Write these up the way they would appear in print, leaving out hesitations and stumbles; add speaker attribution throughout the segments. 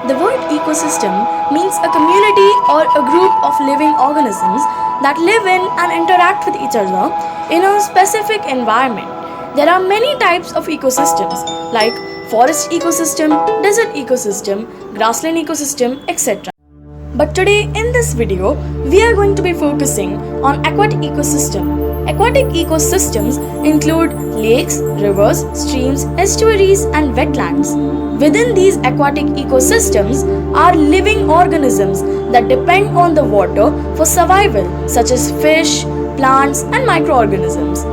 Speaker 1: The word ecosystem means a community or a group of living organisms that live in and interact with each other in a specific environment. There are many types of ecosystems like forest ecosystem, desert ecosystem, grassland ecosystem, etc. But today in this video, we are going to be focusing on aquatic ecosystem. Aquatic ecosystems include lakes, rivers, streams, estuaries and wetlands. Within these aquatic ecosystems are living organisms that depend on the water for survival, such as fish, plants and microorganisms.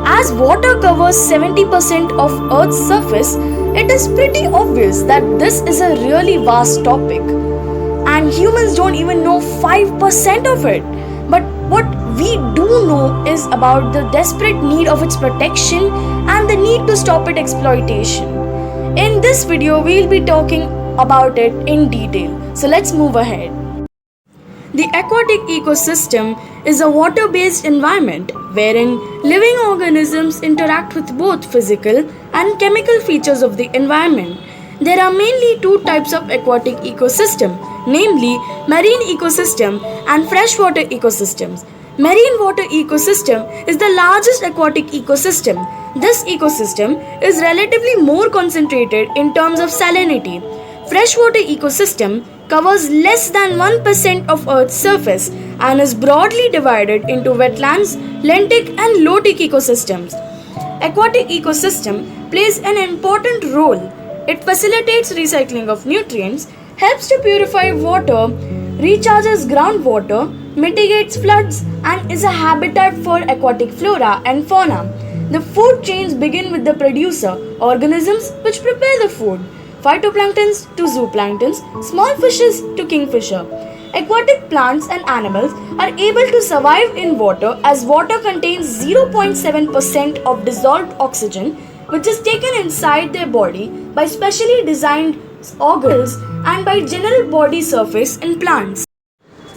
Speaker 1: As water covers 70% of Earth's surface, it is pretty obvious that this is a really vast topic. And humans don't even know 5% of it. But what we do know is about the desperate need of its protection and the need to stop its exploitation. In this video, we'll be talking about it in detail. So let's move ahead. The aquatic ecosystem is a water-based environment wherein living organisms interact with both physical and chemical features of the environment. There are mainly two types of aquatic ecosystem, namely marine ecosystem and freshwater ecosystems. Marine water ecosystem is the largest aquatic ecosystem. This ecosystem is relatively more concentrated in terms of salinity. Freshwater ecosystem covers less than 1% of Earth's surface and is broadly divided into wetlands, lentic and low-tech ecosystems. Aquatic ecosystem plays an important role. It facilitates recycling of nutrients, helps to purify water, recharges groundwater, mitigates floods, and is a habitat for aquatic flora and fauna. The food chains begin with the producer, organisms which prepare the food, phytoplanktons to zooplanktons, small fishes to kingfisher. Aquatic plants and animals are able to survive in water as water contains 0.7% of dissolved oxygen, which is taken inside their body by specially designed organs and by general body surface in plants.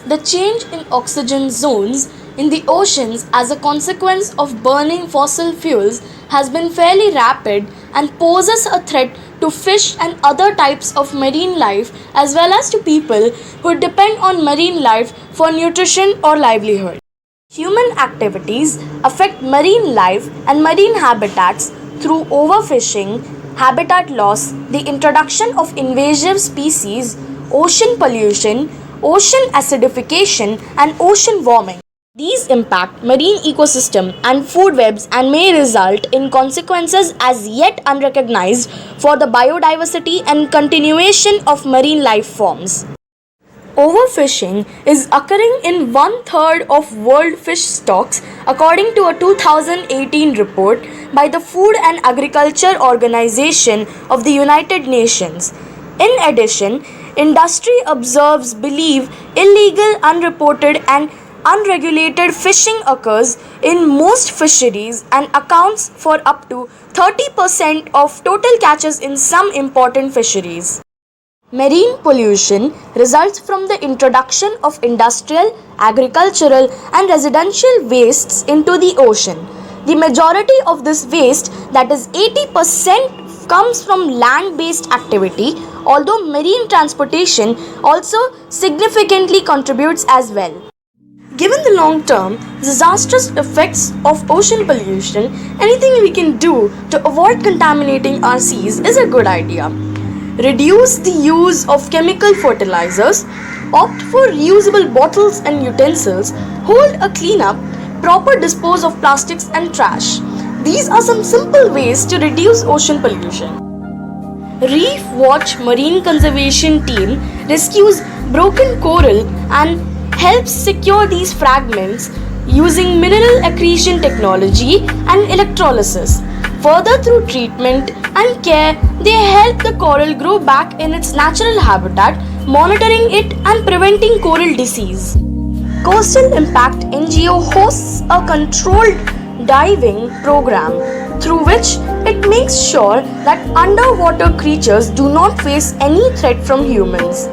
Speaker 1: The change in oxygen zones in the oceans as a consequence of burning fossil fuels has been fairly rapid and poses a threat to fish and other types of marine life as well as to people who depend on marine life for nutrition or livelihood. Human activities affect marine life and marine habitats through overfishing, habitat loss, the introduction of invasive species, ocean pollution, ocean acidification, and ocean warming. These impact marine ecosystem and food webs and may result in consequences as yet unrecognized for the biodiversity and continuation of marine life forms. Overfishing is occurring in 1/3 of world fish stocks according to a 2018 report by the Food and Agriculture Organization of the United Nations. In addition, industry observers believe illegal, unreported and unregulated fishing occurs in most fisheries and accounts for up to 30% of total catches in some important fisheries. Marine pollution results from the introduction of industrial, agricultural and residential wastes into the ocean. The majority of this waste, that is 80%, comes from land-based activity, although marine transportation also significantly contributes as well. Given the long-term disastrous effects of ocean pollution, anything we can do to avoid contaminating our seas is a good idea. Reduce the use of chemical fertilizers, opt for reusable bottles and utensils, hold a cleanup, proper dispose of plastics and trash. These are some simple ways to reduce ocean pollution. Reef Watch Marine Conservation Team rescues broken coral and helps secure these fragments using mineral accretion technology and electrolysis. Further, through treatment and care, they help the coral grow back in its natural habitat, monitoring it and preventing coral disease. Coastal Impact NGO hosts a controlled diving program through which it makes sure that underwater creatures do not face any threat from humans.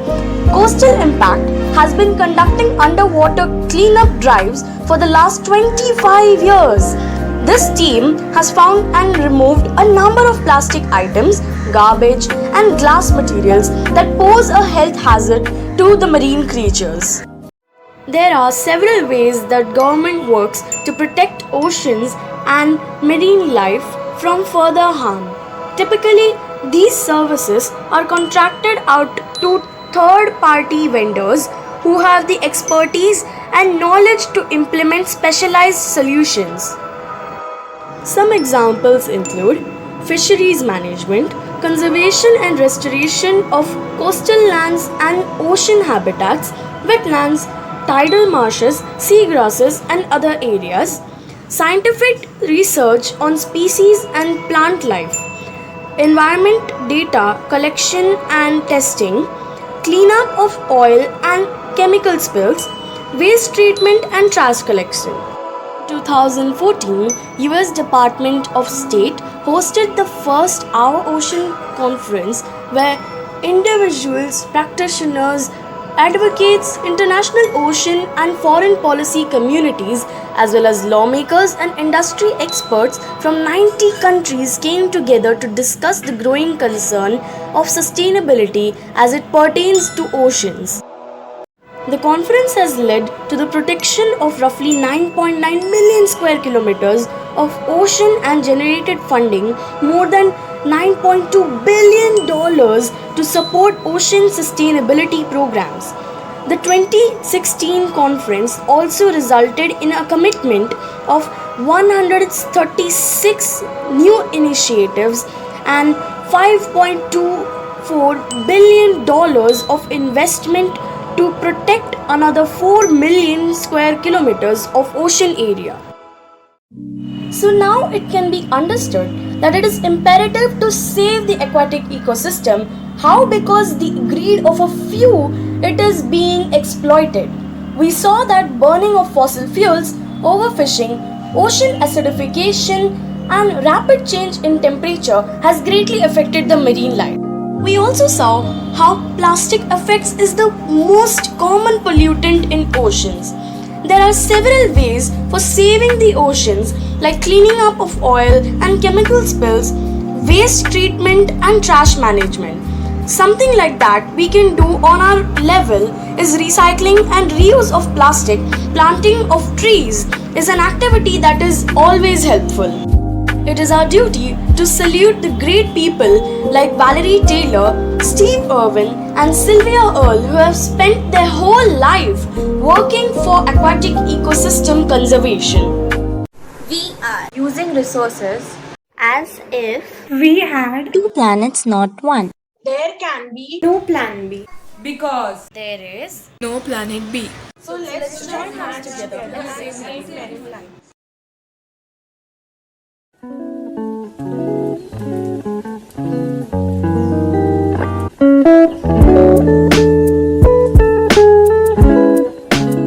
Speaker 1: Coastal Impact has been conducting underwater cleanup drives for the last 25 years. This team has found and removed a number of plastic items, garbage, and glass materials that pose a health hazard to the marine creatures. There are several ways that government works to protect oceans and marine life from further harm. Typically, these services are contracted out to third party vendors who have the expertise and knowledge to implement specialized solutions. Some examples include fisheries management, conservation and restoration of coastal lands and ocean habitats, wetlands, tidal marshes, seagrasses, and other areas, scientific research on species and plant life, environment data collection and testing, cleanup of oil and chemical spills, waste treatment and trash collection. 2014, US Department of State hosted the first Our Ocean conference where individuals, practitioners, advocates, international ocean and foreign policy communities, as well as lawmakers and industry experts from 90 countries came together to discuss the growing concern of sustainability as it pertains to oceans. The conference has led to the protection of roughly 9.9 million square kilometers of ocean and generated funding more than $9.2 billion to support ocean sustainability programs. The 2016 conference also resulted in a commitment of 136 new initiatives and $5.24 billion of investment to protect another 4 million square kilometers of ocean area. So now it can be understood that it is imperative to save the aquatic ecosystem. How? Because the greed of a few, it is being exploited. We saw that burning of fossil fuels, overfishing, ocean acidification, and rapid change in temperature has greatly affected the marine life. We also saw how plastic affects is the most common pollutant in oceans. There are several ways for saving the oceans like cleaning up of oil and chemical spills, waste treatment and trash management. Something like that we can do on our level is recycling and reuse of plastic. Planting of trees is an activity that is always helpful. It is our duty to salute the great people like Valerie Taylor, Steve Irwin, and Sylvia Earle who have spent their whole life working for aquatic ecosystem conservation.
Speaker 2: We are using resources
Speaker 3: as if
Speaker 2: we had
Speaker 3: two planets, not one.
Speaker 2: there can be no plan B
Speaker 4: Because
Speaker 2: there is
Speaker 4: no planet B.
Speaker 2: so let's join hands together and save planet.